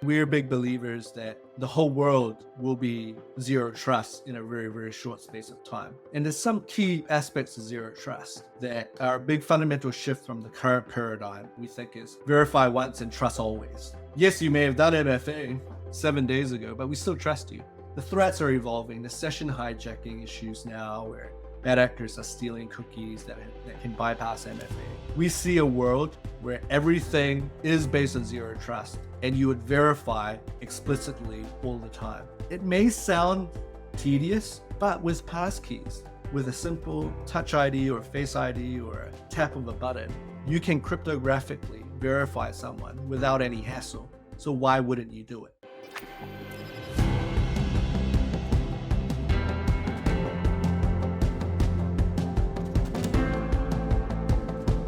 We're big believers that the whole world will be zero trust in a very, very short space of time. And there's some key aspects of zero trust that are a big fundamental shift from the current paradigm we think is verify once and trust always. Yes, you may have done MFA 7 days ago, but we still trust you. The threats are evolving. The session hijacking issues now where bad actors are stealing cookies that can bypass MFA. We see a world where everything is based on zero trust and you would verify explicitly all the time. It may sound tedious, but with passkeys, with a simple touch ID or face ID or a tap of a button, you can cryptographically verify someone without any hassle. So why wouldn't you do it?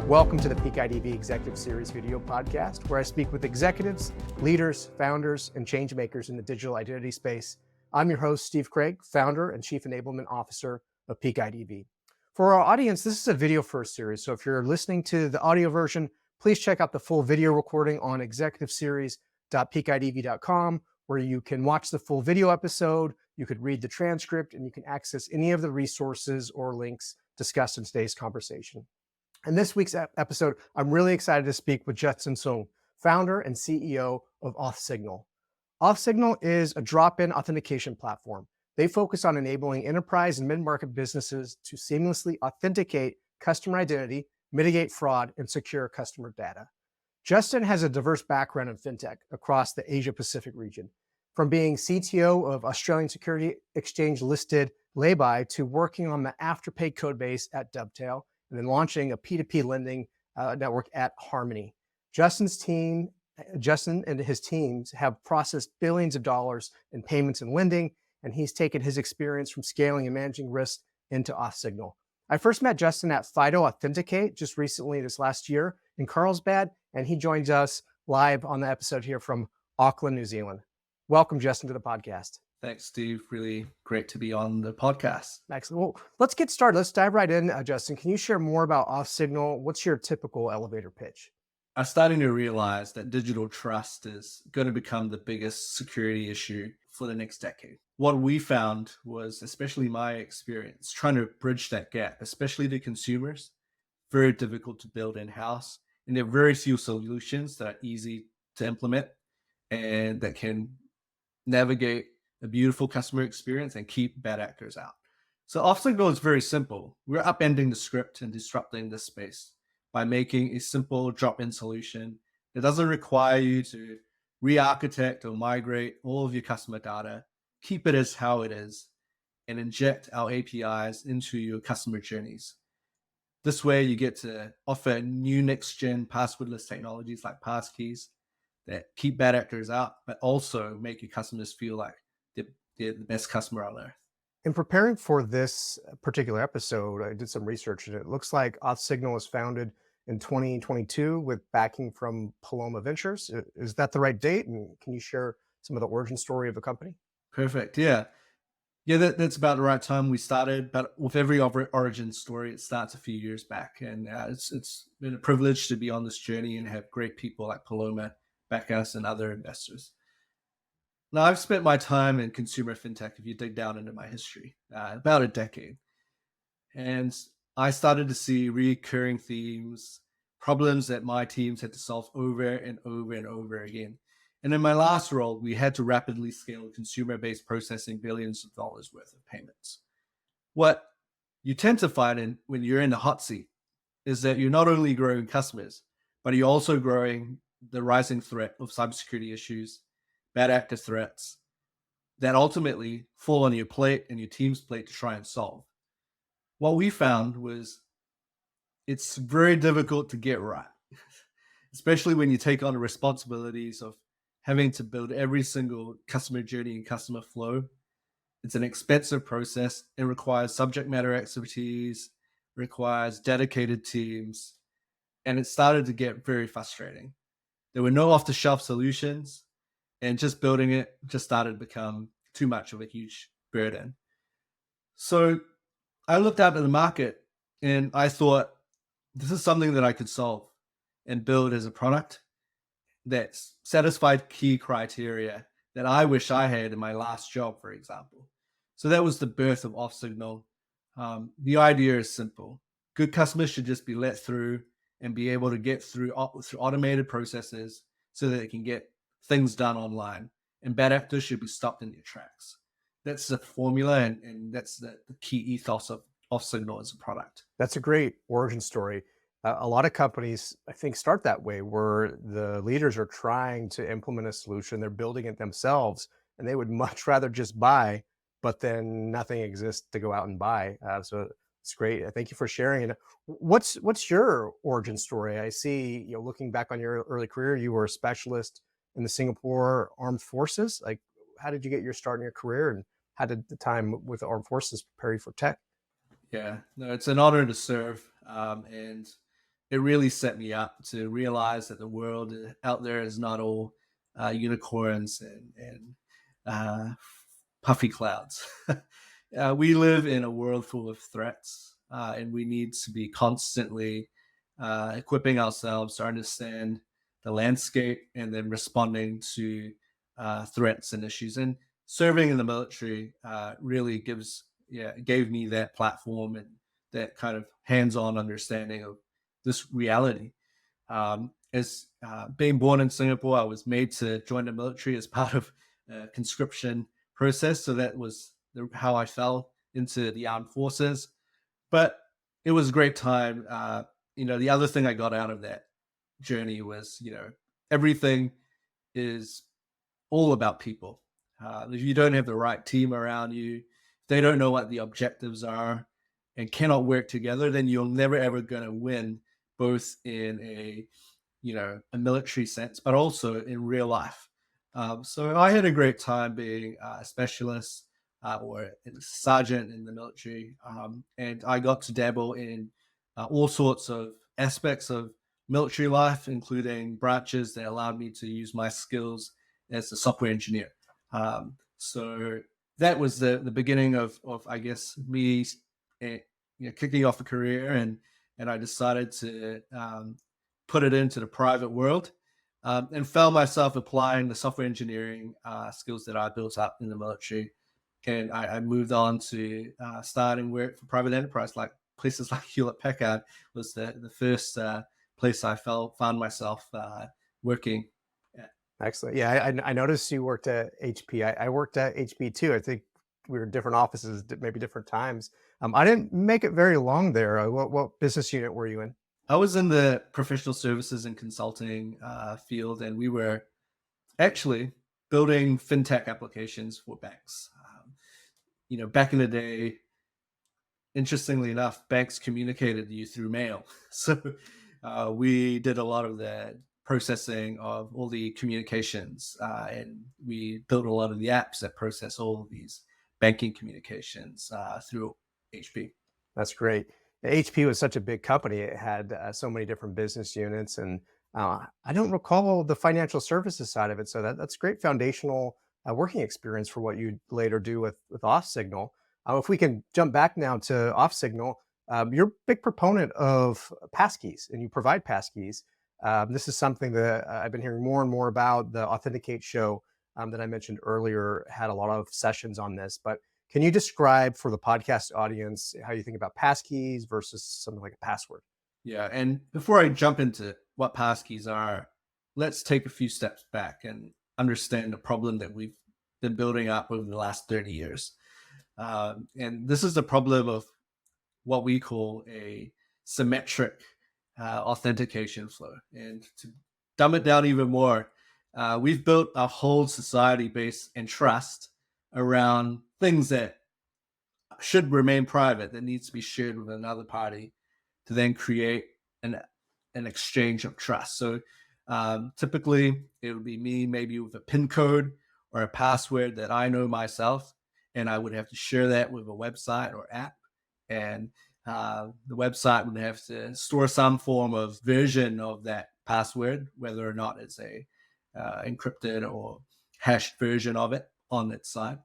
Welcome to the Peak IDV Executive Series video podcast, where I speak with executives, leaders, founders, and change makers in the digital identity space. I'm your host, Steve Craig, founder and chief enablement officer of Peak IDV. For our audience, this is a video first series. So if you're listening to the audio version, please check out the full video recording on executiveseries.peakidv.com, where you can watch the full video episode, you could read the transcript, and you can access any of the resources or links discussed in today's conversation. In this week's episode, I'm really excited to speak with Justin Soong, founder and CEO of Authsignal. Authsignal is a drop-in authentication platform. They focus on enabling enterprise and mid-market businesses to seamlessly authenticate customer identity, mitigate fraud, and secure customer data. Justin has a diverse background in fintech across the Asia-Pacific region, from being CTO of Australian security exchange listed Layby to working on the Afterpay code base at Dovetail, and then launching a P2P lending network at Harmony. Justin and his teams have processed billions of dollars in payments and lending, and he's taken his experience from scaling and managing risk into Authsignal. I first met Justin at FIDO Authenticate just recently this last year in Carlsbad, and he joins us live on the episode here from Auckland, New Zealand. Welcome, Justin, to the podcast. Thanks, Steve. Really great to be on the podcast. Excellent. Well, let's get started. Let's dive right in, Justin. Can you share more about Authsignal? What's your typical elevator pitch? I'm starting to realize that digital trust is going to become the biggest security issue for the next decade. What we found was, especially my experience, trying to bridge that gap, especially to consumers, very difficult to build in-house. And there are very few solutions that are easy to implement and that can navigate a beautiful customer experience and keep bad actors out. So Authsignal is very simple. We're upending the script and disrupting this space by making a simple drop-in solution that doesn't require you to re-architect or migrate all of your customer data, keep it as how it is, and inject our APIs into your customer journeys. This way you get to offer new next-gen passwordless technologies like passkeys that keep bad actors out, but also make your customers feel like they're the best customer on earth. In preparing for this particular episode, I did some research, and it looks like Authsignal was founded in 2022 with backing from Paloma Ventures. Is that the right date? And can you share some of the origin story of the company? Perfect. Yeah, that's about the right time we started. But with every origin story, it starts a few years back. And it's been a privilege to be on this journey and have great people like Paloma back us and other investors. Now, I've spent my time in consumer fintech, if you dig down into my history, about a decade. And I started to see recurring themes, problems that my teams had to solve over and over and over again. And in my last role, we had to rapidly scale consumer-based processing billions of dollars worth of payments. What you tend to find when you're in the hot seat is that you're not only growing customers, but you're also growing the rising threat of cybersecurity issues, bad actor threats that ultimately fall on your plate and your team's plate to try and solve. What we found was it's very difficult to get right, especially when you take on the responsibilities of having to build every single customer journey and customer flow. It's an expensive process. It requires subject matter expertise, requires dedicated teams, and it started to get very frustrating. There were no off-the-shelf solutions, and just building it just started to become too much of a huge burden. So I looked out at the market and I thought, this is something that I could solve and build as a product. that satisfied key criteria that I wish I had in my last job, for example. So that was the birth of Authsignal. The idea is simple. Good customers should just be let through and be able to get through automated processes so that they can get things done online. And bad actors should be stopped in their tracks. That's the formula, and that's the key ethos of Authsignal as a product. That's a great origin story. A lot of companies, I think, start that way, where the leaders are trying to implement a solution, they're building it themselves, and they would much rather just buy, but then nothing exists to go out and buy. So it's great. Thank you for sharing. And what's your origin story? I see, looking back on your early career, you were a specialist in the Singapore Armed Forces. Like, how did you get your start in your career, and how did the time with the Armed Forces prepare you for tech? Yeah, no, it's an honor to serve. And it really set me up to realize that the world out there is not all unicorns and uh, puffy clouds. We live in a world full of threats, and we need to be constantly equipping ourselves to understand the landscape and then responding to threats and issues. And serving in the military really gave me that platform and that kind of hands-on understanding of this reality. As being born in Singapore, I was made to join the military as part of a conscription process. So that was how I fell into the armed forces. But it was a great time. The other thing I got out of that journey was, everything is all about people. If you don't have the right team around you, they don't know what the objectives are and cannot work together, then you're never ever going to win, both in a military sense, but also in real life. So I had a great time being a specialist or a sergeant in the military, and I got to dabble in all sorts of aspects of military life, including branches that allowed me to use my skills as a software engineer. So that was the beginning of I guess me uh, kicking off a career, and I decided to put it into the private world, and found myself applying the software engineering skills that I built up in the military. And I moved on to starting work for private enterprise, like places like Hewlett Packard was the first place I found myself working at. Excellent. Yeah, I noticed you worked at HP. I worked at HP too. I think we were in different offices, maybe different times. I didn't make it very long there. What business unit were you in? I was in the professional services and consulting field, and we were actually building fintech applications for banks. Back in the day, interestingly enough, banks communicated to you through mail. So we did a lot of the processing of all the communications, and we built a lot of the apps that process all of these banking communications through HP. That's great. HP was such a big company. It had so many different business units, and I don't recall the financial services side of it. So that's great foundational working experience for what you later do with Authsignal. If we can jump back now to Authsignal, you're a big proponent of passkeys, and you provide passkeys. This is something that I've been hearing more and more about. The Authenticate show that I mentioned earlier had a lot of sessions on this, but can you describe for the podcast audience how you think about passkeys versus something like a password? Yeah, and before I jump into what passkeys are, let's take a few steps back and understand the problem that we've been building up over the last 30 years. And this is the problem of what we call a symmetric authentication flow. And to dumb it down even more, we've built a whole society based and trust around things that should remain private, that needs to be shared with another party to then create an exchange of trust. So typically, it would be me maybe with a PIN code or a password that I know myself, and I would have to share that with a website or app, and the website would have to store some form of version of that password, whether or not it's a encrypted or hashed version of it on its side.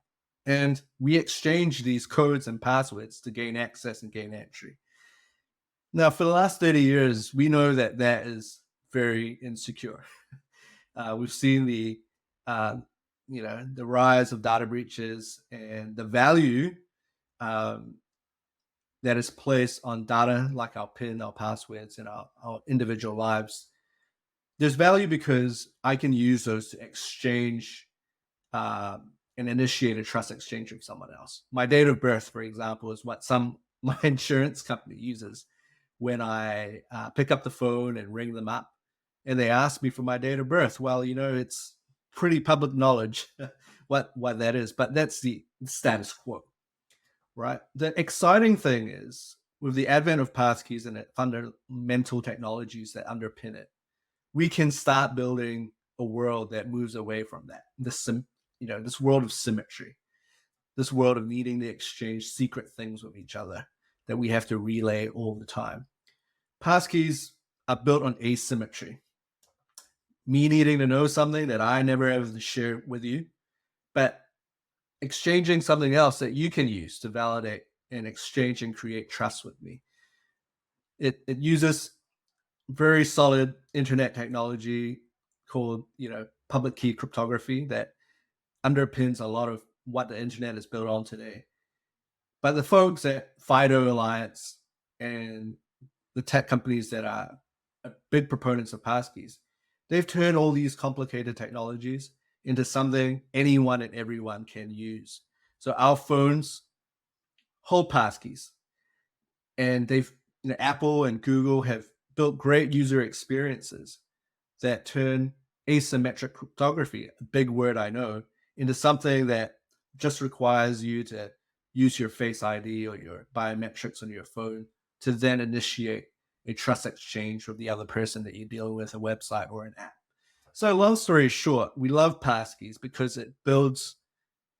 And we exchange these codes and passwords to gain access and gain entry. Now, for the last 30 years, we know that that is very insecure. We've seen uh, the rise of data breaches and the value um, that is placed on data like our PIN, our passwords, and our individual lives. There's value because I can use those to exchange and initiate a trust exchange with someone else. My date of birth, for example, is what some my insurance company uses when I pick up the phone and ring them up, and they ask me for my date of birth. Well, it's pretty public knowledge what that is, but that's the status quo, right? The exciting thing is with the advent of passkeys and the fundamental technologies that underpin it, we can start building a world that moves away from that. This world of symmetry, this world of needing to exchange secret things with each other that we have to relay all the time. Passkeys are built on asymmetry. Me needing to know something that I never ever share with you, but exchanging something else that you can use to validate and exchange and create trust with me. It uses very solid internet technology called public key cryptography that underpins a lot of what the internet is built on today. But the folks at FIDO Alliance and the tech companies that are big proponents of passkeys, they've turned all these complicated technologies into something anyone and everyone can use. So our phones hold passkeys, and Apple and Google have built great user experiences that turn asymmetric cryptography, a big word I know, into something that just requires you to use your Face ID or your biometrics on your phone to then initiate a trust exchange with the other person that you're dealing with, a website or an app. So, long story short, we love passkeys because it builds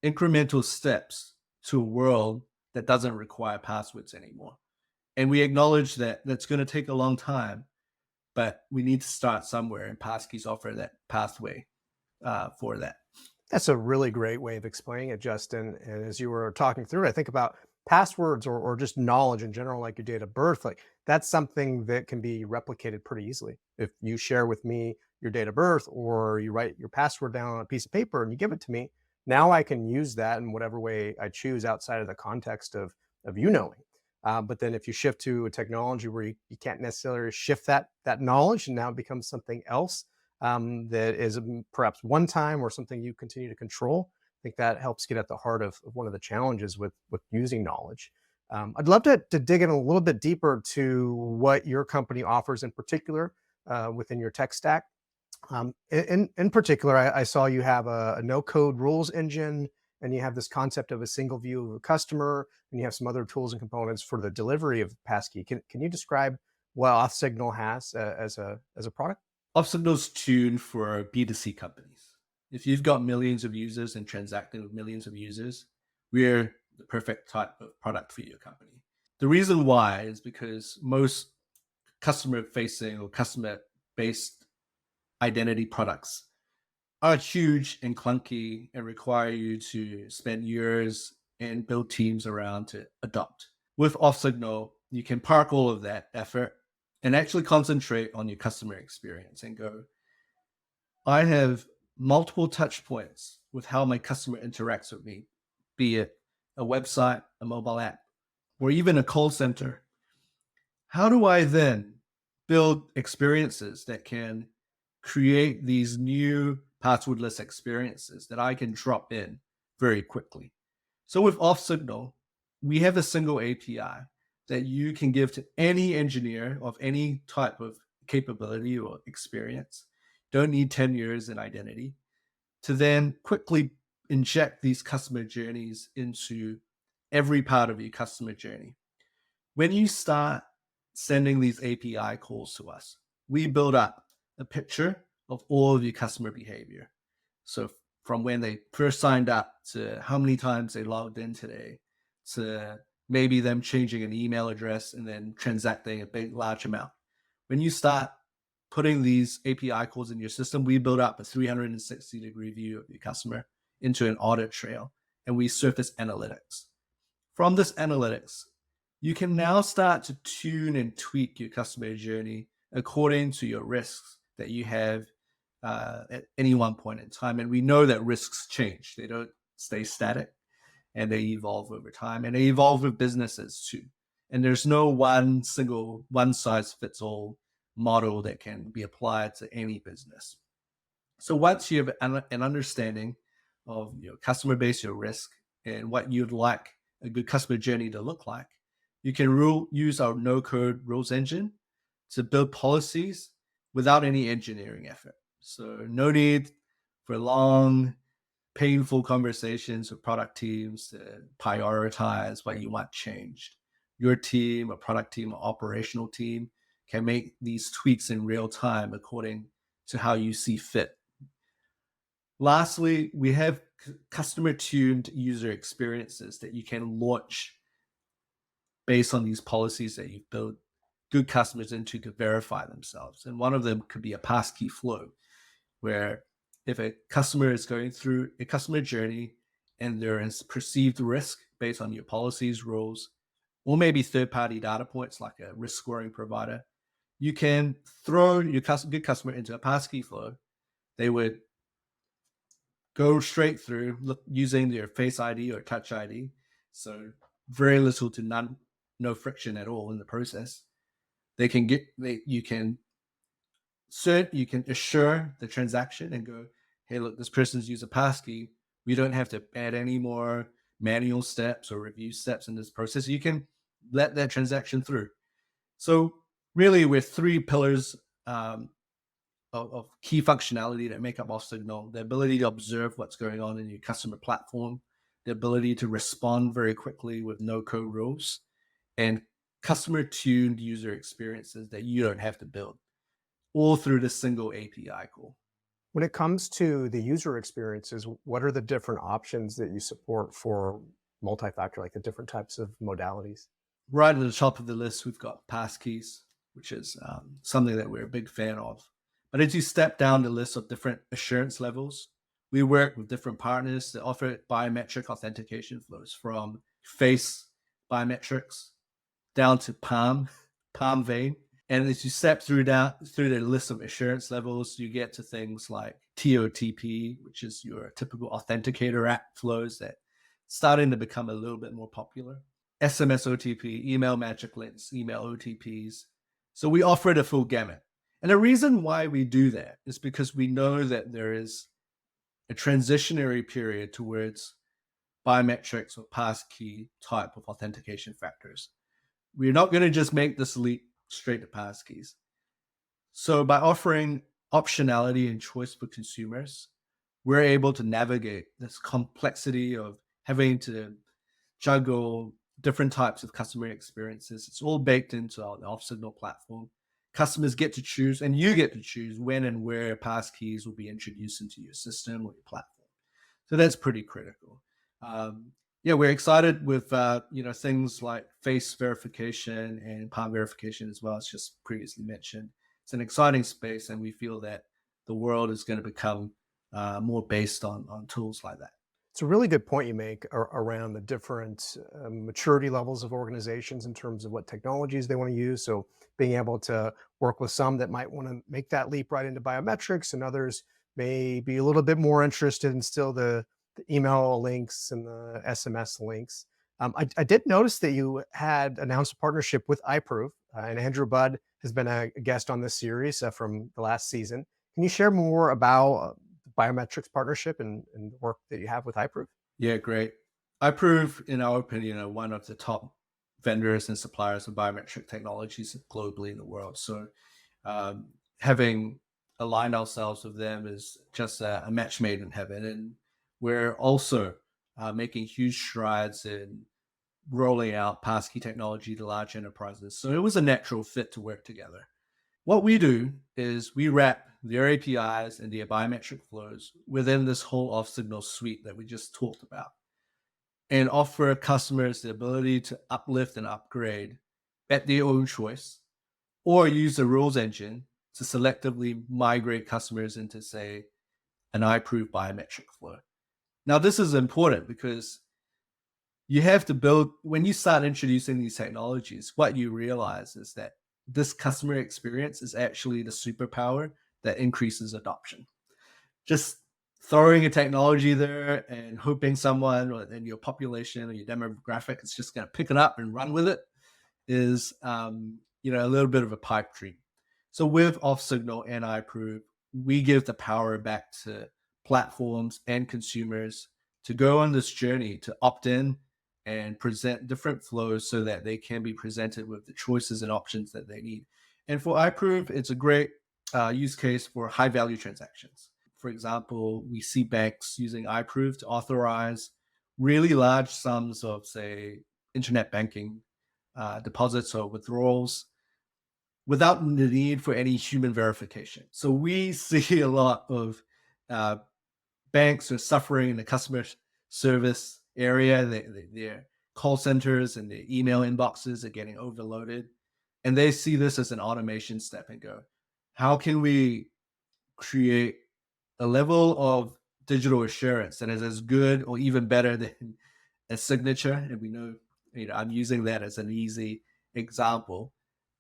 incremental steps to a world that doesn't require passwords anymore. And we acknowledge that that's going to take a long time, but we need to start somewhere, and passkeys offer that pathway for that. That's a really great way of explaining it, Justin. And as you were talking through, I think about passwords or just knowledge in general, like your date of birth. Like that's something that can be replicated pretty easily. If you share with me your date of birth or you write your password down on a piece of paper and you give it to me, now I can use that in whatever way I choose outside of the context of you knowing. But then if you shift to a technology where you can't necessarily shift that knowledge and now it becomes something else, that is perhaps one time or something you continue to control. I think that helps get at the heart of one of the challenges with using knowledge. I'd love to dig in a little bit deeper to what your company offers in particular within your tech stack. In particular, I saw you have a no code rules engine, and you have this concept of a single view of a customer, and you have some other tools and components for the delivery of passkey. Can you describe what Authsignal has as a product? Authsignal's tuned for B2C companies. If you've got millions of users and transacting with millions of users, we're the perfect type of product for your company. The reason why is because most customer facing or customer based identity products are huge and clunky and require you to spend years and build teams around to adopt. With Authsignal, you can park all of that effort and actually concentrate on your customer experience and go, I have multiple touch points with how my customer interacts with me, be it a website, a mobile app, or even a call center. How do I then build experiences that can create these new passwordless experiences that I can drop in very quickly? So with Authsignal, we have a single API that you can give to any engineer of any type of capability or experience. Don't need 10 years in identity to then quickly inject these customer journeys into every part of your customer journey. When you start sending these API calls to us, we build up a picture of all of your customer behavior. So from when they first signed up to how many times they logged in today, to maybe them changing an email address and then transacting a big, large amount. When you start putting these API calls in your system, we build up a 360-degree view of your customer into an audit trail, and we surface analytics. From this analytics, you can now start to tune and tweak your customer journey according to your risks that you have at any one point in time. And we know that risks change, they don't stay static, and they evolve over time, and they evolve with businesses too. And there's no one single one size fits all model that can be applied to any business. So once you have an understanding of your customer base, your risk, and what you'd like a good customer journey to look like, you can use our no code rules engine to build policies without any engineering effort. So no need for long, painful conversations with product teams to prioritize what you want changed. Your team, a product team, or operational team can make these tweaks in real time according to how you see fit. Lastly, we have customer tuned user experiences that you can launch based on these policies that you've built good customers into to verify themselves. And one of them could be a passkey flow, where if a customer is going through a customer journey and there is perceived risk based on your policies, rules, or maybe third-party data points like a risk scoring provider, you can throw your good customer into a passkey flow. They would go straight through using their Face ID or Touch ID. So very little to none, no friction at all in the process. You can assure the transaction and go, hey, look, this person's used a passkey. We don't have to add any more manual steps or review steps in this process. You can let that transaction through. So really, with three pillars of key functionality that make up Authsignal: the ability to observe what's going on in your customer platform, the ability to respond very quickly with no-code rules, and customer-tuned user experiences that you don't have to build, all through this single API call. When it comes to the user experiences, what are the different options that you support for multi-factor, like the different types of modalities? Right at the top of the list, we've got passkeys, which is something that we're a big fan of. But as you step down the list of different assurance levels, we work with different partners that offer biometric authentication flows, from face biometrics down to palm vein. And as you step through the list of assurance levels, you get to things like TOTP, which is your typical authenticator app flows that starting to become a little bit more popular. SMS OTP, email magic links, email OTPs. So we offer the full gamut. And the reason why we do that is because we know that there is a transitionary period towards biometrics or passkey type of authentication factors. We're not going to just make this leap straight to passkeys. So by offering optionality and choice for consumers, we're able to navigate this complexity of having to juggle different types of customer experiences. It's all baked into our Authsignal platform. Customers get to choose, and you get to choose when and where passkeys will be introduced into your system or your platform. So that's pretty critical. Yeah, we're excited with things like face verification and palm verification as well as just previously mentioned. It's an exciting space, and we feel that the world is going to become more based on tools like that. It's a really good point you make around the different maturity levels of organizations in terms of what technologies they want to use. So being able to work with some that might want to make that leap right into biometrics, and others may be a little bit more interested in still the email links and the SMS links. I did notice that you had announced a partnership with iProve, and Andrew Budd has been a guest on this series from the last season. Can you share more about biometrics partnership and the work that you have with iProve? Yeah, great. iProve, in our opinion, are one of the top vendors and suppliers of biometric technologies globally in the world. So having aligned ourselves with them is just a match made in heaven. And we're also making huge strides in rolling out passkey technology to large enterprises. So it was a natural fit to work together. What we do is we wrap their APIs and their biometric flows within this whole Authsignal suite that we just talked about, and offer customers the ability to uplift and upgrade at their own choice, or use the rules engine to selectively migrate customers into, say, an iProve biometric flow. Now, this is important because you have to build, when you start introducing these technologies, what you realize is that this customer experience is actually the superpower that increases adoption. Just throwing a technology there and hoping someone or in your population or your demographic is just going to pick it up and run with it is a little bit of a pipe dream. So with Authsignal and iProve, we give the power back to platforms and consumers to go on this journey to opt in and present different flows so that they can be presented with the choices and options that they need. And for iProve, it's a great use case for high value transactions. For example, we see banks using iProve to authorize really large sums of, say, internet banking deposits or withdrawals without the need for any human verification. So we see a lot of uh, banks are suffering in the customer service area. Their call centers and their email inboxes are getting overloaded. And they see this as an automation step and go, how can we create a level of digital assurance that is as good or even better than a signature? And we know, I'm using that as an easy example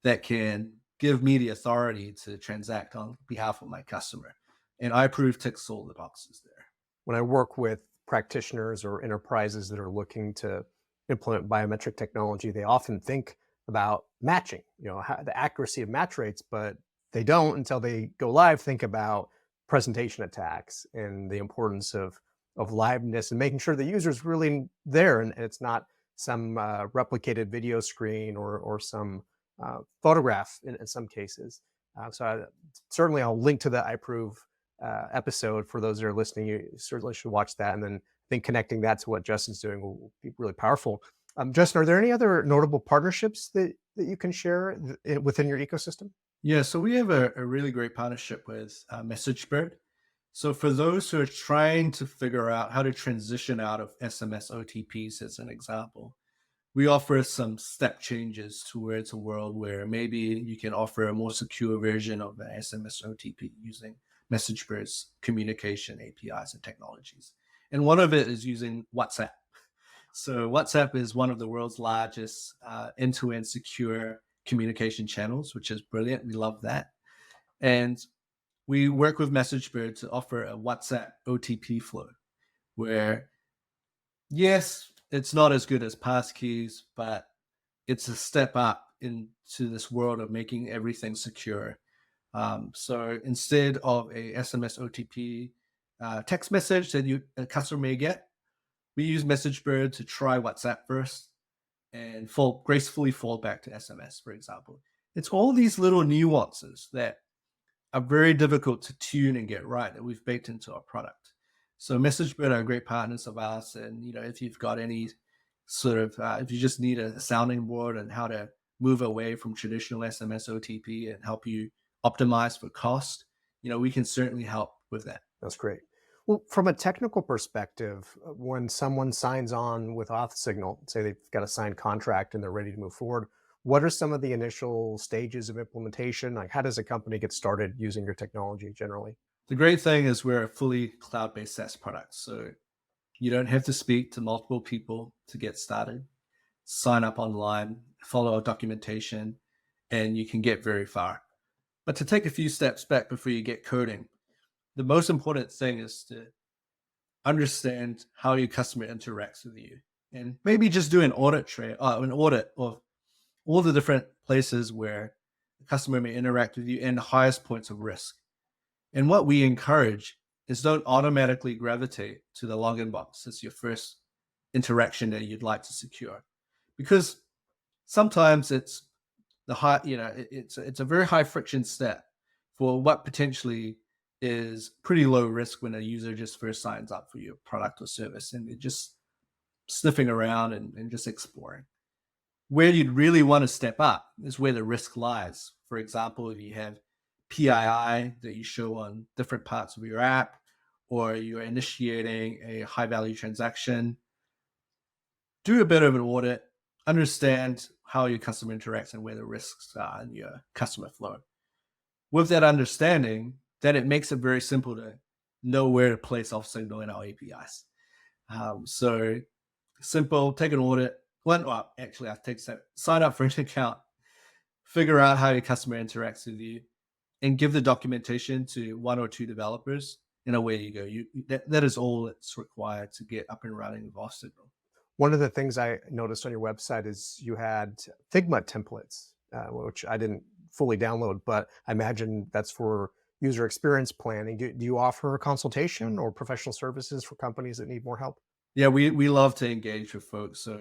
that can give me the authority to transact on behalf of my customer. And iProve ticks all the boxes there. When I work with practitioners or enterprises that are looking to implement biometric technology, they often think about matching, the accuracy of match rates, but they don't until they go live think about presentation attacks and the importance of liveness and making sure the user is really there and it's not some replicated video screen or some photograph in some cases. Certainly I'll link to the iProve episode for those that are listening. You certainly should watch that, and then I think connecting that to what Justin's doing will be really powerful. Justin, are there any other notable partnerships that you can share within your ecosystem? Yeah, so we have a really great partnership with MessageBird. So for those who are trying to figure out how to transition out of SMS OTPs, as an example, we offer some step changes towards a world where maybe you can offer a more secure version of the SMS OTP using MessageBird's communication APIs and technologies. And one of it is using WhatsApp. So WhatsApp is one of the world's largest end-to-end secure communication channels, which is brilliant. We love that. And we work with MessageBird to offer a WhatsApp OTP flow where, yes, it's not as good as passkeys, but it's a step up into this world of making everything secure. So instead of a SMS OTP text message that a customer may get, we use MessageBird to try WhatsApp first and gracefully fall back to SMS, for example. It's all these little nuances that are very difficult to tune and get right that we've baked into our product. So MessageBird are great partners of ours. And, if you've got any sort of, if you just need a sounding board on how to move away from traditional SMS OTP and help you optimize for cost, we can certainly help with that. That's great. Well, from a technical perspective, when someone signs on with Authsignal, say they've got a signed contract and they're ready to move forward, what are some of the initial stages of implementation? Like, how does a company get started using your technology generally? The great thing is we're a fully cloud-based SaaS product. So you don't have to speak to multiple people to get started. Sign up online, follow our documentation, and you can get very far. But to take a few steps back before you get coding, the most important thing is to understand how your customer interacts with you, and maybe just do an audit of all the different places where the customer may interact with you and the highest points of risk. And what we encourage is don't automatically gravitate to the login box as your first interaction that you'd like to secure, because sometimes it's it's a very high friction step for what potentially is pretty low risk when a user just first signs up for your product or service and they're just sniffing around and just exploring. Where you'd really want to step up is where the risk lies. For example, if you have PII that you show on different parts of your app, or you're initiating a high value transaction, do a bit of an audit, understand how your customer interacts and where the risks are in your customer flow. With that understanding, then it makes it very simple to know where to place Authsignal in our APIs. So simple, take an audit. Actually, I take a step. Sign up for an account, figure out how your customer interacts with you, and give the documentation to one or two developers, and away you go. That is all that's required to get up and running with Authsignal. One of the things I noticed on your website is you had Figma templates, which I didn't fully download, but I imagine that's for user experience planning. Do you offer a consultation or professional services for companies that need more help? Yeah, we love to engage with folks. So,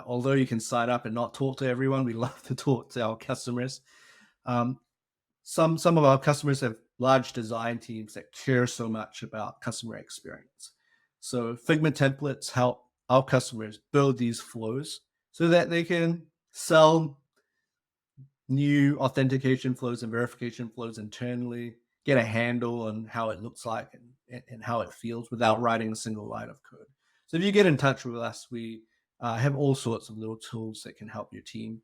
although you can sign up and not talk to everyone, we love to talk to our customers. Um, some of our customers have large design teams that care so much about customer experience. So Figma templates help our customers build these flows so that they can sell new authentication flows and verification flows internally, get a handle on how it looks like and how it feels without writing a single line of code. So if you get in touch with us, we have all sorts of little tools that can help your team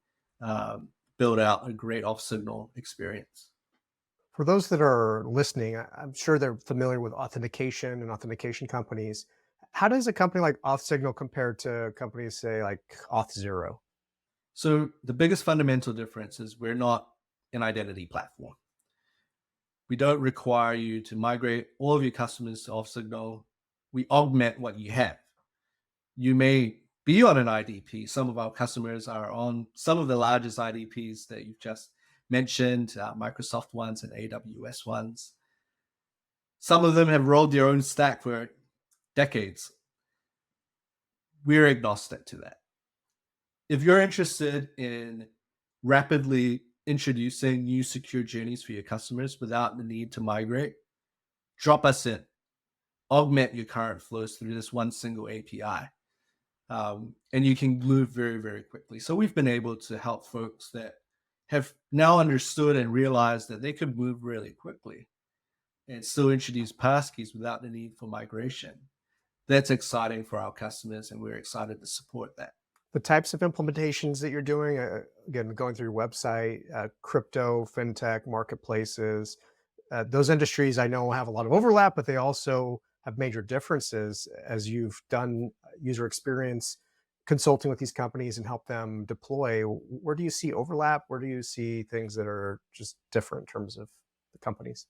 build out a great off-signal experience. For those that are listening, I'm sure they're familiar with authentication and authentication companies. How does a company like Authsignal compare to companies, say, like Auth0? So the biggest fundamental difference is we're not an identity platform. We don't require you to migrate all of your customers to Authsignal. We augment what you have. You may be on an IDP. Some of our customers are on some of the largest IDPs that you've just mentioned, Microsoft ones and AWS ones. Some of them have rolled their own stack for decades. We're agnostic to that. If you're interested in rapidly introducing new secure journeys for your customers without the need to migrate, drop us in. Augment your current flows through this one single API. And you can move very, very quickly. So we've been able to help folks that have now understood and realized that they could move really quickly and still introduce passkeys without the need for migration. That's exciting for our customers, and we're excited to support that. The types of implementations that you're doing, again, going through your website, crypto, fintech, marketplaces, those industries I know have a lot of overlap, but they also have major differences as you've done user experience consulting with these companies and help them deploy. Where do you see overlap? Where do you see things that are just different in terms of the companies?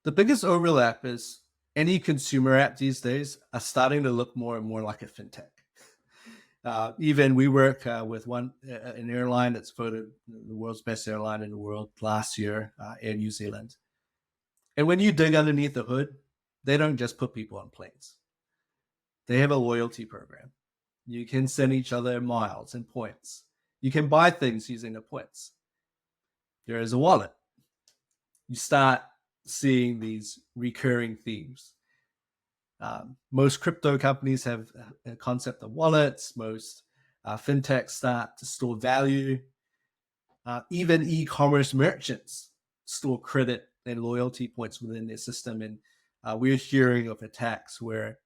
The biggest overlap is any consumer app these days are starting to look more and more like a fintech. Even we work with an airline that's voted the world's best airline in the world last year, Air New Zealand. And when you dig underneath the hood, they don't just put people on planes. They have a loyalty program. You can send each other miles and points. You can buy things using the points. There is a wallet. You start seeing these recurring themes. Most crypto companies have a concept of wallets. Most fintechs start to store value. Even e-commerce merchants store credit and loyalty points within their system. And we're hearing of attacks where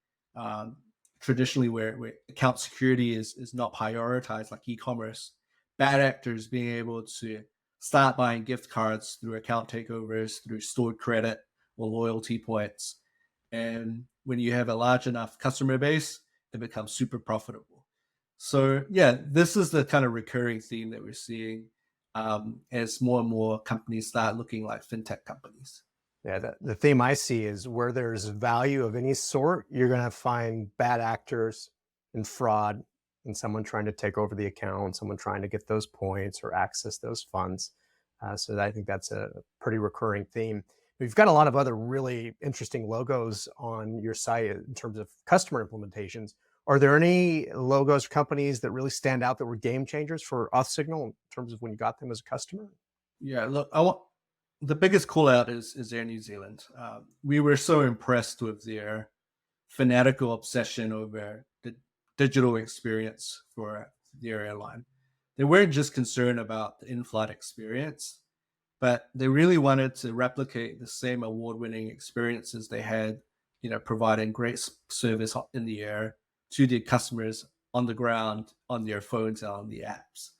traditionally where account security is not prioritized, like e-commerce, bad actors being able to start buying gift cards through account takeovers, through stored credit or loyalty points. And when you have a large enough customer base, it becomes super profitable. So yeah, this is the kind of recurring theme that we're seeing as more and more companies start looking like fintech companies. Yeah, the theme I see is where there's value of any sort, you're going to find bad actors and fraud and someone trying to take over the account, someone trying to get those points or access those funds. So I think that's a pretty recurring theme. We've got a lot of other really interesting logos on your site in terms of customer implementations. Are there any logos or companies that really stand out that were game changers for Authsignal in terms of when you got them as a customer? Yeah, look, I want the biggest call out is Air New Zealand. We were so impressed with their fanatical obsession over the digital experience for their airline. They weren't just concerned about the in-flight experience, but they really wanted to replicate the same award-winning experiences they had, providing great service in the air to their customers on the ground, on their phones, and on the apps.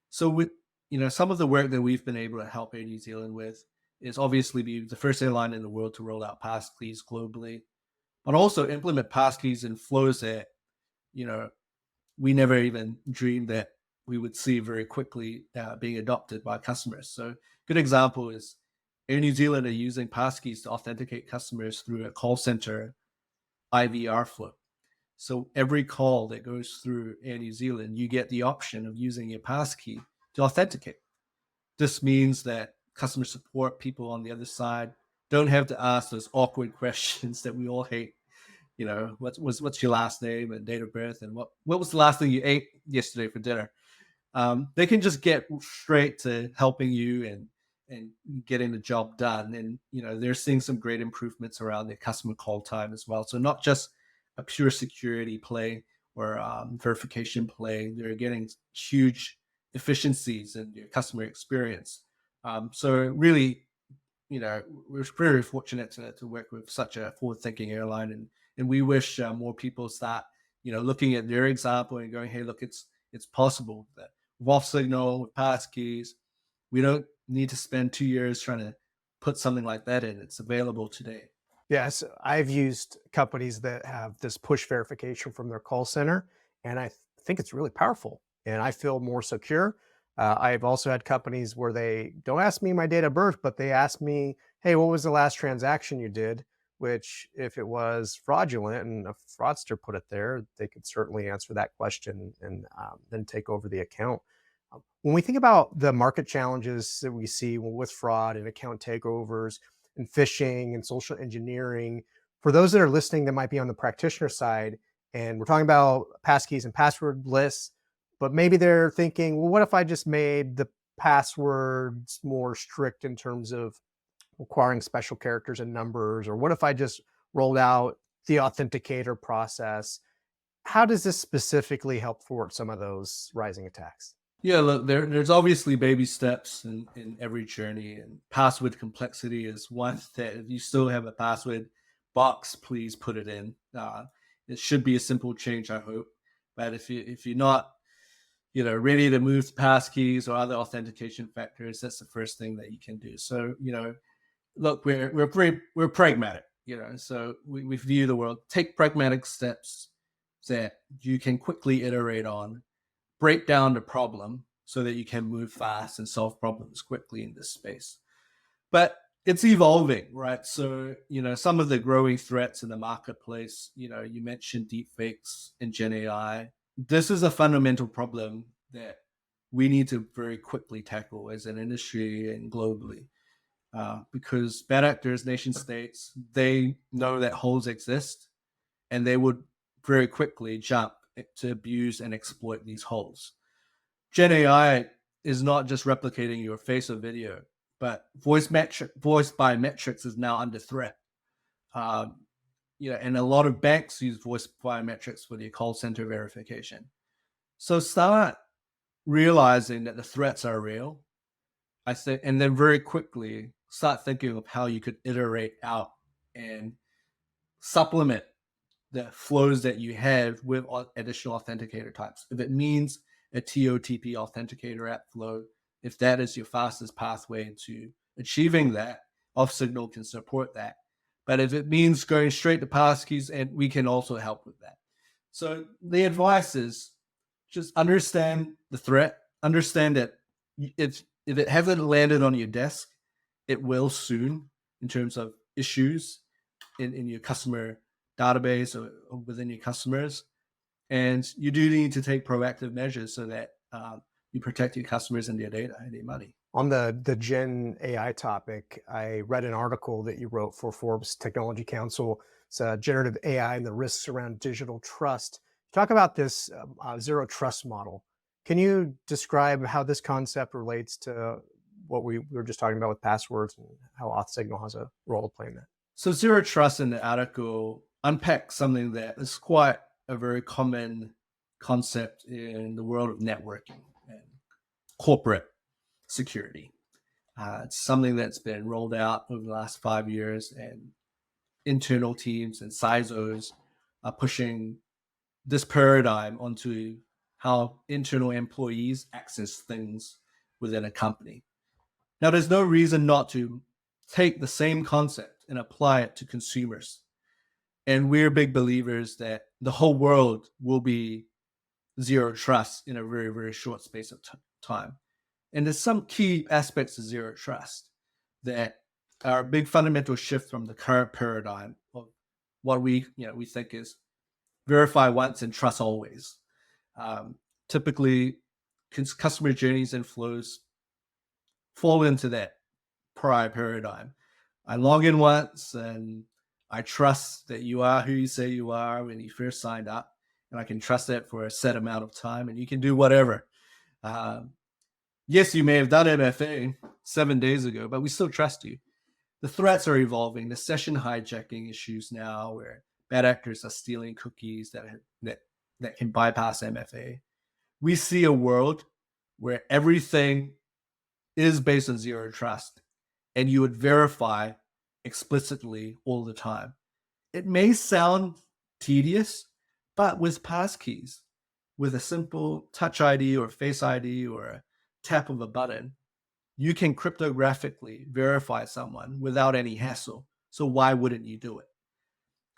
So with some of the work that we've been able to help Air New Zealand with is obviously be the first airline in the world to roll out passkeys globally, but also implement passkeys in flows that you know we never even dreamed that we would see very quickly being adopted by customers. So good example is Air New Zealand are using passkeys to authenticate customers through a call center IVR flow. So every call that goes through Air New Zealand, you get the option of using your passkey to authenticate. This means that customer support people on the other side don't have to ask those awkward questions that we all hate. What's your last name and date of birth, and what was the last thing you ate yesterday for dinner? They can just get straight to helping you and getting the job done. And they're seeing some great improvements around their customer call time as well. So not just a pure security play or verification play, they're getting huge efficiencies in your customer experience. So really, we're very fortunate to work with such a forward-thinking airline, and we wish more people start, looking at their example and going, hey, look, it's possible that with Authsignal, with passkeys, we don't need to spend 2 years trying to put something like that in. It's available today. Yes, I've used companies that have this push verification from their call center, and I think it's really powerful, and I feel more secure. I've also had companies where they don't ask me my date of birth, but they ask me, "Hey, what was the last transaction you did?" Which, if it was fraudulent and a fraudster put it there, they could certainly answer that question and then take over the account. When we think about the market challenges that we see with fraud and account takeovers and phishing and social engineering, for those that are listening that might be on the practitioner side, and we're talking about passkeys and password lists, but maybe they're thinking, well, what if I just made the passwords more strict in terms of requiring special characters and numbers? Or what if I just rolled out the authenticator process? How does this specifically help thwart some of those rising attacks? Yeah, look, there's obviously baby steps in every journey, and password complexity is one that if you still have a password box, please put it in. It should be a simple change, I hope. But if you're not, ready to move to passkeys or other authentication factors, that's the first thing that you can do. So, look, we're pragmatic, so we view the world, take pragmatic steps that you can quickly iterate on, break down the problem so that you can move fast and solve problems quickly in this space. But it's evolving, right? So, some of the growing threats in the marketplace, you mentioned deepfakes and Gen AI. This is a fundamental problem that we need to very quickly tackle as an industry and globally. Because bad actors, nation states, they know that holes exist, and they would very quickly jump to abuse and exploit these holes. Gen AI is not just replicating your face or video, but voice biometrics is now under threat. And a lot of banks use voice biometrics for their call center verification. So start realizing that the threats are real. I say, and then very quickly start thinking of how you could iterate out and supplement the flows that you have with additional authenticator types. If it means a TOTP authenticator app flow, if that is your fastest pathway into achieving that, Authsignal can support that. But if it means going straight to passkeys, and we can also help with that. So the advice is just understand the threat, understand that if it hasn't landed on your desk, it will soon in terms of issues in your customer database or within your customers. And you do need to take proactive measures so that you protect your customers and their data and their money. On the Gen AI topic, I read an article that you wrote for Forbes Technology Council. It's generative AI and the risks around digital trust. Talk about this zero trust model. Can you describe how this concept relates to what we were just talking about with passwords and how Authsignal has a role to play in that? So zero trust in the article unpacks something that is quite a very common concept in the world of networking and corporate security. It's something that's been rolled out over the last 5 years, and internal teams and CISOs are pushing this paradigm onto how internal employees access things within a company. Now, there's no reason not to take the same concept and apply it to consumers. And we're big believers that the whole world will be zero trust in a very, very short space of time. And there's some key aspects of zero trust that are a big fundamental shift from the current paradigm of what we think is verify once and trust always. Um, Typically, customer journeys and flows fall into that prior paradigm. I log in once and I trust that you are who you say you are when you first signed up, and I can trust that for a set amount of time, and you can do whatever. Um, yes, you may have done MFA 7 days ago, but we still trust you. The threats are evolving. The session hijacking issues now, where bad actors are stealing cookies that can bypass MFA. We see a world where everything is based on zero trust, and you would verify explicitly all the time. It may sound tedious, but with passkeys, with a simple touch ID or face ID or a tap of a button, you can cryptographically verify someone without any hassle. So why wouldn't you do it?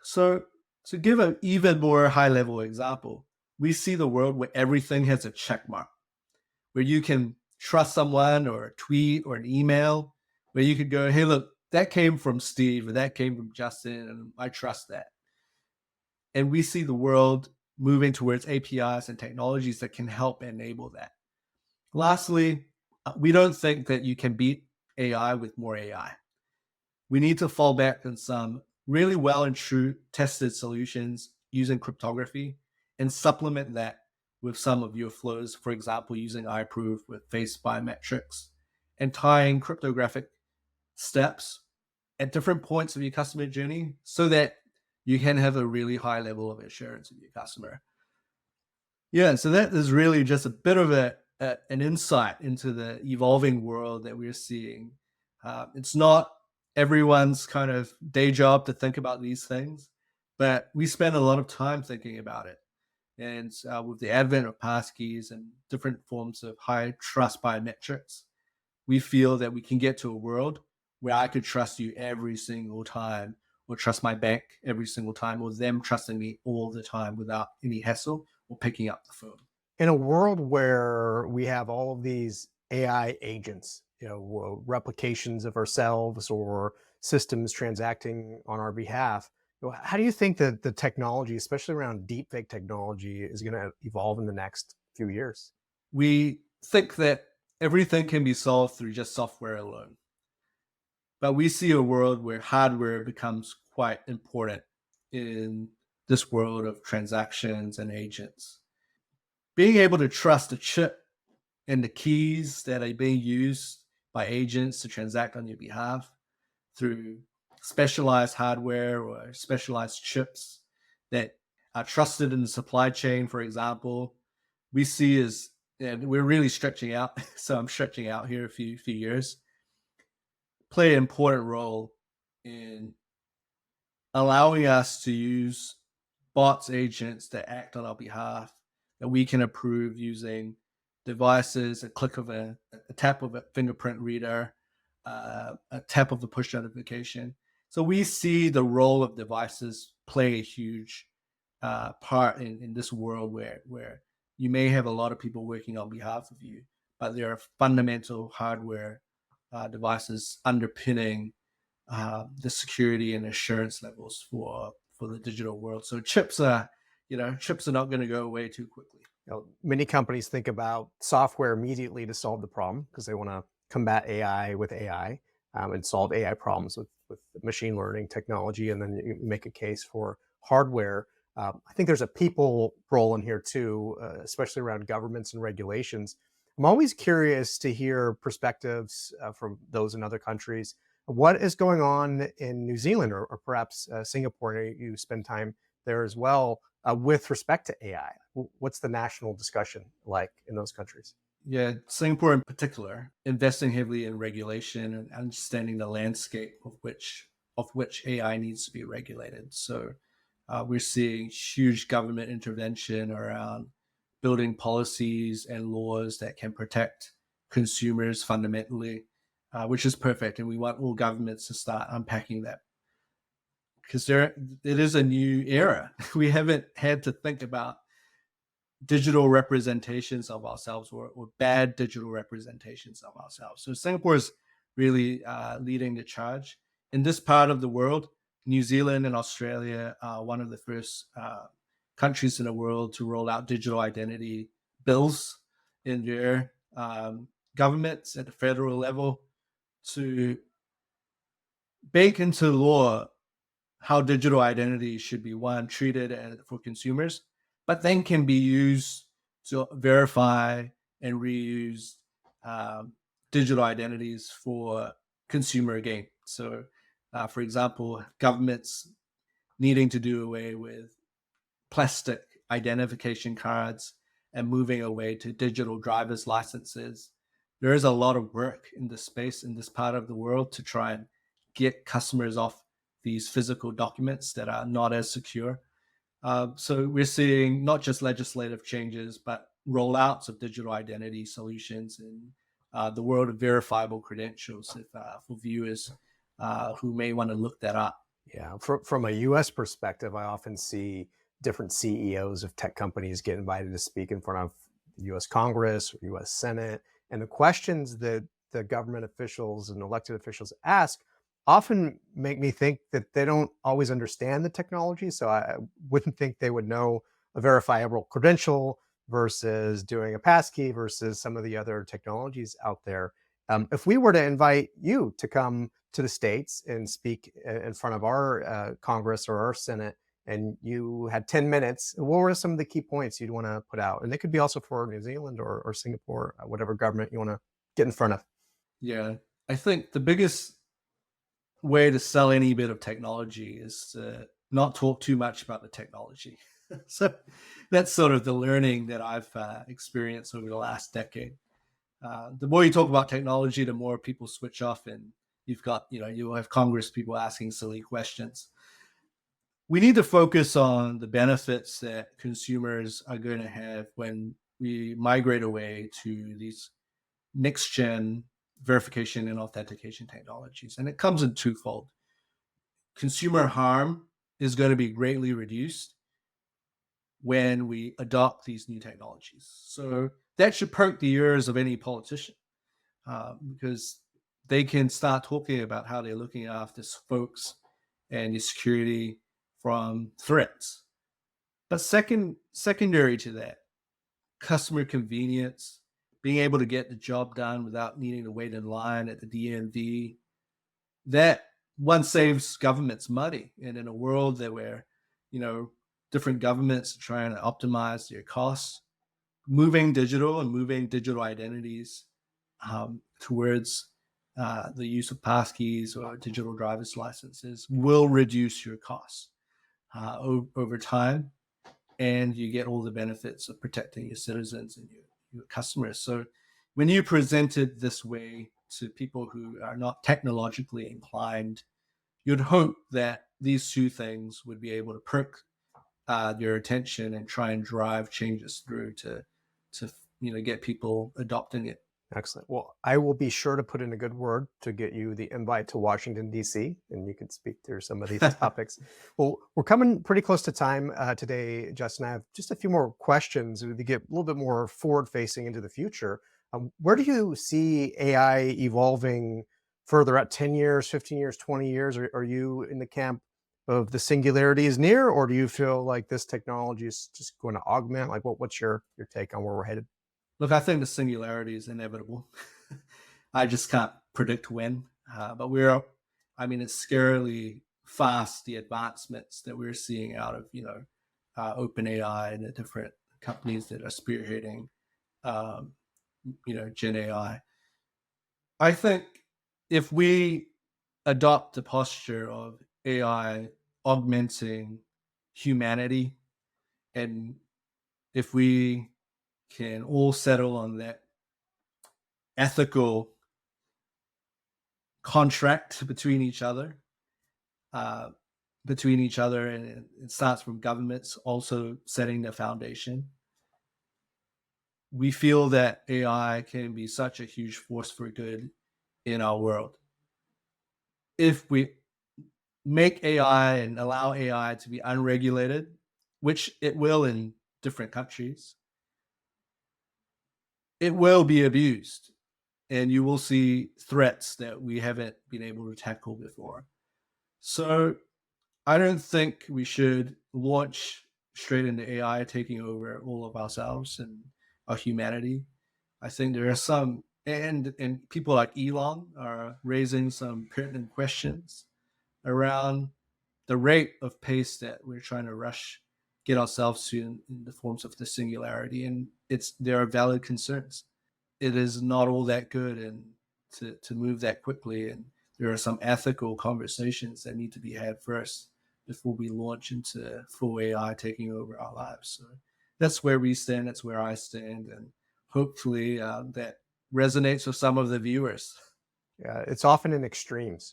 So to give an even more high level example, we see the world where everything has a check mark, where you can trust someone or a tweet or an email, where you could go, hey, look, that came from Steve or that came from Justin, and I trust that. And we see the world moving towards APIs and technologies that can help enable that. Lastly, we don't think that you can beat AI with more AI. We need to fall back on some really well and true tested solutions using cryptography and supplement that with some of your flows, for example, using iProof with face biometrics and tying cryptographic steps at different points of your customer journey so that you can have a really high level of assurance of your customer. Yeah, so that is really just a bit of an insight into the evolving world that we're seeing. It's not everyone's kind of day job to think about these things, but we spend a lot of time thinking about it. And with the advent of passkeys and different forms of high trust biometrics, we feel that we can get to a world where I could trust you every single time, or trust my bank every single time, or them trusting me all the time without any hassle or picking up the phone. In a world where we have all of these AI agents, replications of ourselves or systems transacting on our behalf, how do you think that the technology, especially around deepfake technology, is going to evolve in the next few years? We think that everything can be solved through just software alone, but we see a world where hardware becomes quite important in this world of transactions and agents. Being able to trust a chip and the keys that are being used by agents to transact on your behalf through specialized hardware or specialized chips that are trusted in the supply chain, for example, we see as, and we're really stretching out. So I'm stretching out here a few years, play an important role in allowing us to use bots, agents that act on our behalf that we can approve using devices, a click of a tap of a fingerprint reader, a tap of a push notification. So we see the role of devices play a huge part in this world where you may have a lot of people working on behalf of you, but there are fundamental hardware devices underpinning the security and assurance levels for the digital world. So chips are not going to go away too quickly. Many companies think about software immediately to solve the problem because they want to combat AI with AI, and solve AI problems with machine learning technology, and then you make a case for hardware. I think there's a people role in here too, especially around governments and regulations. I'm always curious to hear perspectives from those in other countries. What is going on in New Zealand, or perhaps Singapore? You spend time there as well, with respect to AI. What's the national discussion like in those countries? Yeah, Singapore in particular, investing heavily in regulation and understanding the landscape of which AI needs to be regulated. So we're seeing huge government intervention around building policies and laws that can protect consumers fundamentally, which is perfect. And we want all governments to start unpacking that because it is a new era. We haven't had to think about digital representations of ourselves, or bad digital representations of ourselves. So Singapore is really leading the charge. In this part of the world, New Zealand and Australia are one of the first countries in the world to roll out digital identity bills in their governments at the federal level to bake into law how digital identity should be, one, treated for consumers, but then can be used to verify and reuse um, digital identities for consumer gain. So, for example, governments needing to do away with plastic identification cards and moving away to digital driver's licenses. There is a lot of work in this space in this part of the world to try and get customers off these physical documents that are not as secure. So we're seeing not just legislative changes, but rollouts of digital identity solutions in the world of verifiable credentials for viewers who may want to look that up. Yeah, from a US perspective, I often see different CEOs of tech companies get invited to speak in front of the US Congress or US Senate. And the questions that the government officials and elected officials ask often make me think that they don't always understand the technology. So I wouldn't think they would know a verifiable credential versus doing a passkey versus some of the other technologies out there. If we were to invite you to come to the States and speak in front of our Congress or our Senate, and you had 10 minutes, what were some of the key points you'd want to put out? And they could be also for New Zealand or Singapore, whatever government you want to get in front of. Yeah, I think the biggest way to sell any bit of technology is to not talk too much about the technology. So that's sort of the learning that I've experienced over the last decade. The more you talk about technology, the more people switch off, and you'll have Congress people asking silly questions. We need to focus on the benefits that consumers are going to have when we migrate away to these next gen verification and authentication technologies. And it comes in twofold. Consumer harm is going to be greatly reduced when we adopt these new technologies. So that should perk the ears of any politician because they can start talking about how they're looking after folks and the security from threats. But secondary to that, customer convenience, being able to get the job done without needing to wait in line at the DMV, that one saves governments money. And in a world that where, you know, different governments are trying to optimize their costs, moving digital and moving digital identities towards the use of passkeys or digital driver's licenses will reduce your costs over time, and you get all the benefits of protecting your citizens and your customers. So when you present it this way to people who are not technologically inclined, you'd hope that these two things would be able to perk your attention and try and drive changes through to get people adopting it. Excellent. Well, I will be sure to put in a good word to get you the invite to Washington, D.C., and you can speak through some of these topics. Well, we're coming pretty close to time today, Justin. I have just a few more questions to get a little bit more forward facing into the future. Where do you see AI evolving further at 10 years, 15 years, 20 years? Are you in the camp of the singularity is near, or do you feel like this technology is just going to augment? Like, what's your take on where we're headed? Look, I think the singularity is inevitable. I just can't predict when, but it's scarily fast, the advancements that we're seeing out of, OpenAI and the different companies that are spearheading, um, Gen AI. I think if we adopt the posture of AI augmenting humanity, and if we can all settle on that ethical contract uh, between each other, and it starts from governments also setting the foundation. We feel that AI can be such a huge force for good in our world. If we make AI and allow AI to be unregulated, which it will in different countries, it will be abused, and you will see threats that we haven't been able to tackle before. So I don't think we should launch straight into AI taking over all of ourselves and our humanity. I think there are some, and people like Elon are raising some pertinent questions around the rate of pace that we're trying to get ourselves to in the forms of the singularity, and there are valid concerns. It is not all that good and to move that quickly, and there are some ethical conversations that need to be had first before we launch into full AI taking over our lives. So that's where we stand. That's where I stand, and hopefully that resonates with some of the viewers. Yeah, it's often in extremes,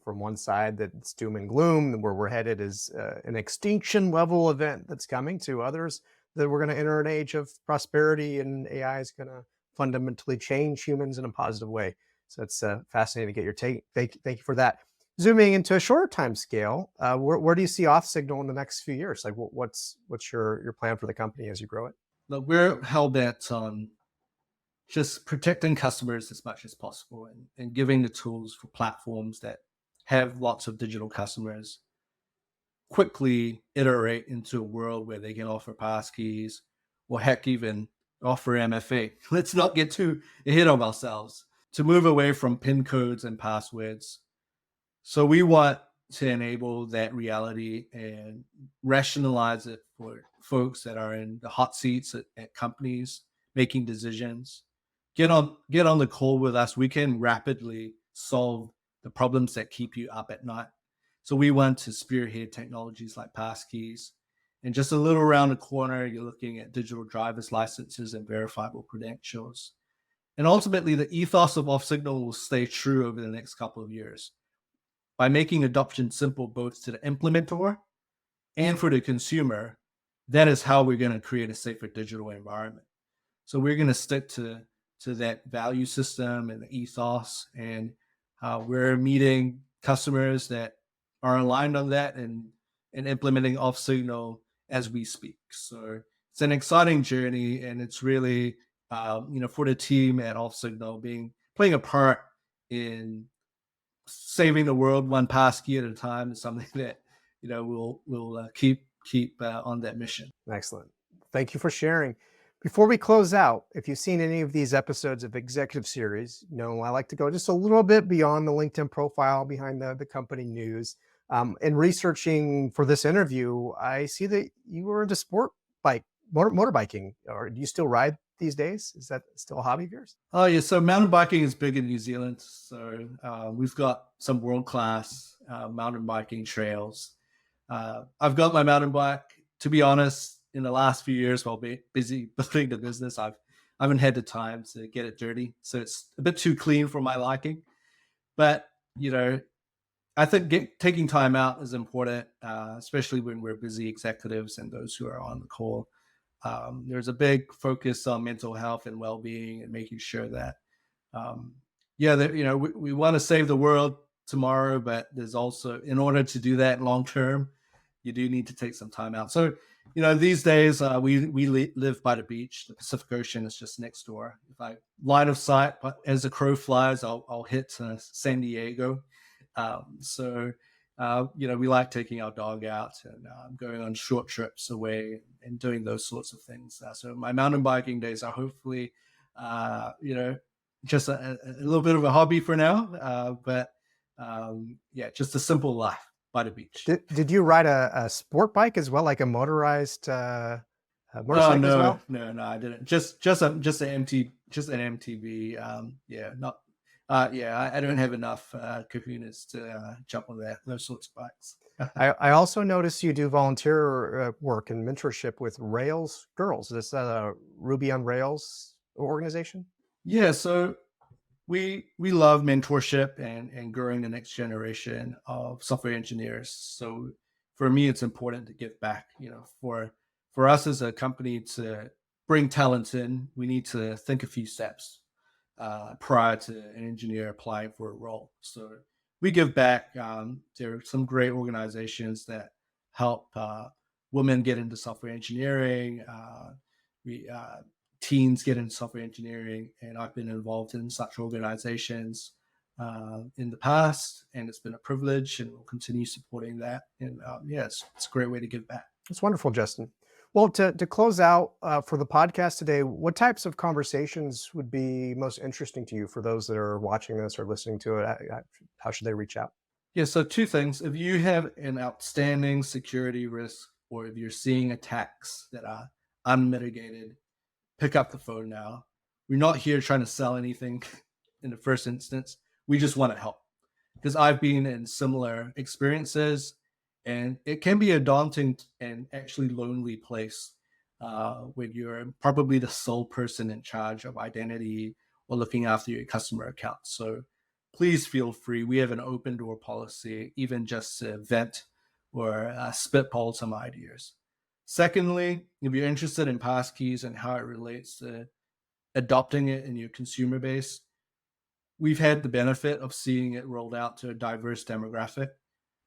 from one side that it's doom and gloom, where we're headed is an extinction level event that's coming, to others that we're going to enter an age of prosperity and AI is going to fundamentally change humans in a positive way. So it's fascinating to get your take. Thank you for that. Zooming into a shorter time scale, where do you see Authsignal in the next few years? Like, what's your plan for the company as you grow it? Look, we're hell bent on just protecting customers as much as possible, and giving the tools for platforms that have lots of digital customers quickly iterate into a world where they can offer passkeys, or heck, even offer MFA. Let's not get too ahead of ourselves, to move away from PIN codes and passwords. So we want to enable that reality and rationalize it for folks that are in the hot seats at companies making decisions. Get on the call with us. We can rapidly solve the problems that keep you up at night. So we want to spearhead technologies like passkeys. And just a little around the corner, you're looking at digital driver's licenses and verifiable credentials. And ultimately, the ethos of Authsignal will stay true over the next couple of years by making adoption simple both to the implementer and for the consumer. That is how we're going to create a safer digital environment. So we're going to stick to that value system and the ethos, and we're meeting customers that are aligned on that, and implementing Authsignal as we speak. So it's an exciting journey, and it's really for the team at Authsignal playing a part in saving the world one passkey at a time is something that we'll keep on that mission. Excellent. Thank you for sharing. Before we close out, if you've seen any of these episodes of Executive Series, I like to go just a little bit beyond the LinkedIn profile, behind the company news. In researching for this interview, I see that you were into motorbiking, or do you still ride these days? Is that still a hobby of yours? Oh yeah, so mountain biking is big in New Zealand. So we've got some world-class mountain biking trails. I've got my mountain bike. To be honest, in the last few years, while busy building the business, I haven't had the time to get it dirty, so it's a bit too clean for my liking. But I think taking time out is important, especially when we're busy executives and those who are on the call. There's a big focus on mental health and well-being, and making sure that, we want to save the world tomorrow, but there's also, in order to do that long term, you do need to take some time out. So, these days we live by the beach. The Pacific Ocean is just next door. If I line of sight, but as the crow flies, I'll hit San Diego. We like taking our dog out and going on short trips away and doing those sorts of things. So my mountain biking days are hopefully, just a little bit of a hobby for now. But just a simple life by the beach. Did you ride a sport bike as well, like a motorized Oh motorcycle as no, well? no, I didn't. Just an MTB. Not. I don't have enough kahunas to jump on those sorts of bikes. I also notice you do volunteer work and mentorship with Rails Girls. Is this a Ruby on Rails organization? Yeah, so we love mentorship and growing the next generation of software engineers. So for me, it's important to give back. For us as a company to bring talent in, we need to think a few steps prior to an engineer applying for a role. So we give back. There are some great organizations that help women get into software engineering. We teens get into software engineering, and I've been involved in such organizations in the past, and it's been a privilege, and we'll continue supporting that. And yeah, it's a great way to give back. That's wonderful, Justin. Well, to close out for the podcast today, what types of conversations would be most interesting to you for those that are watching this or listening to it? How should they reach out? Yeah, so two things. If you have an outstanding security risk, or if you're seeing attacks that are unmitigated, pick up the phone now. We're not here trying to sell anything in the first instance. We just want to help, because I've been in similar experiences, and it can be a daunting and actually lonely place when you're probably the sole person in charge of identity or looking after your customer accounts. So please feel free. We have an open door policy, even just to vent or spitball some ideas. Secondly, if you're interested in passkeys and how it relates to adopting it in your consumer base, we've had the benefit of seeing it rolled out to a diverse demographic,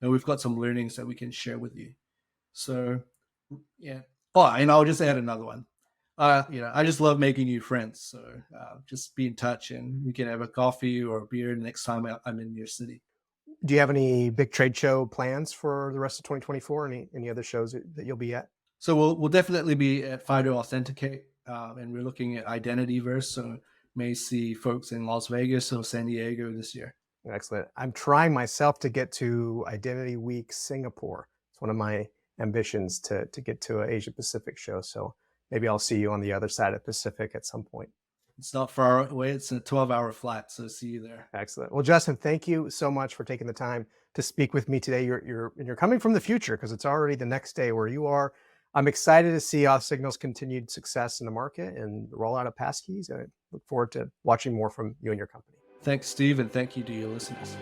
and we've got some learnings that we can share with you. So, yeah. Oh, and I'll just add another one. I just love making new friends. So just be in touch, and we can have a coffee or a beer next time I'm in your city. Do you have any big trade show plans for the rest of 2024? Any other shows that you'll be at? So we'll definitely be at FIDO Authenticate, and we're looking at Identityverse. So may see folks in Las Vegas or San Diego this year. Excellent. I'm trying myself to get to Identity Week Singapore. It's one of my ambitions to get to an Asia Pacific show. So maybe I'll see you on the other side of Pacific at some point. It's not far away. It's a 12-hour flight, so see you there. Excellent. Well, Justin, thank you so much for taking the time to speak with me today. You're coming from the future, because it's already the next day where you are. I'm excited to see Authsignal's continued success in the market and the rollout of passkeys. I look forward to watching more from you and your company. Thanks, Steve, and thank you to your listeners.